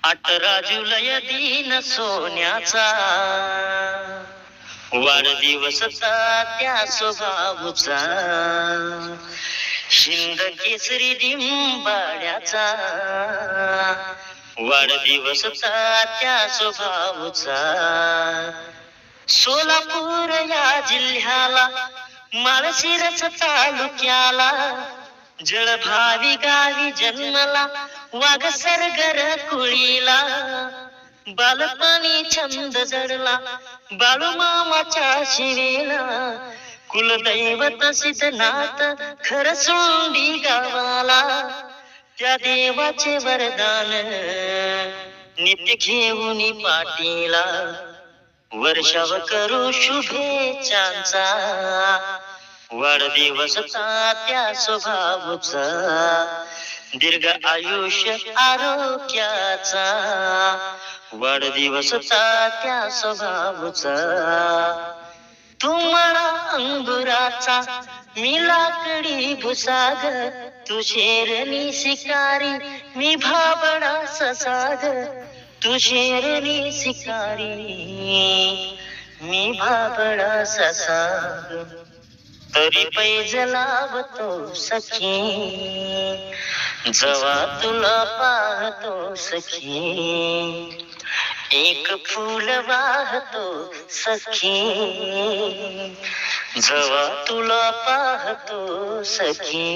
18 जुलै दिन सोन्याचा, वाढदिवस त्या स्वभावचा, शिंद केसरी डिंबाड्याचा, वाढदिवस त्या स्वभावचा. सोलापूर या जिल्ह्याला, माळशिरस तालुक्याला, जळभावी गावी जन्मला वाघ सरगर कुळीला. बालपणी छंद जडला बाळूमामाच्या शिवेला, कुलदैवत सिद्धनाथ खरसुंडी गावाला. त्या देवाचे वरदान नित्य घेऊन पाटीला, वर्षाव करू शुभेच्छांचा, वाढदिवस त्या स्वभावचा, दीर्घ आयुष्य आरोग्याचा, वाढदिवस त्या स्वभावचा. तुम्हाला अंगुराचा मी लाकडी भुसाग, तू शेरणी शिकारी मी भाबडा ससाग, तू शेरणी शिकारी मी भाबडा ससाग. तरी पैज लावतो सखी, जवा तुला पाहतो सखी, एक फूल वाहतो सखी, जवा तुला पाहतो सखी.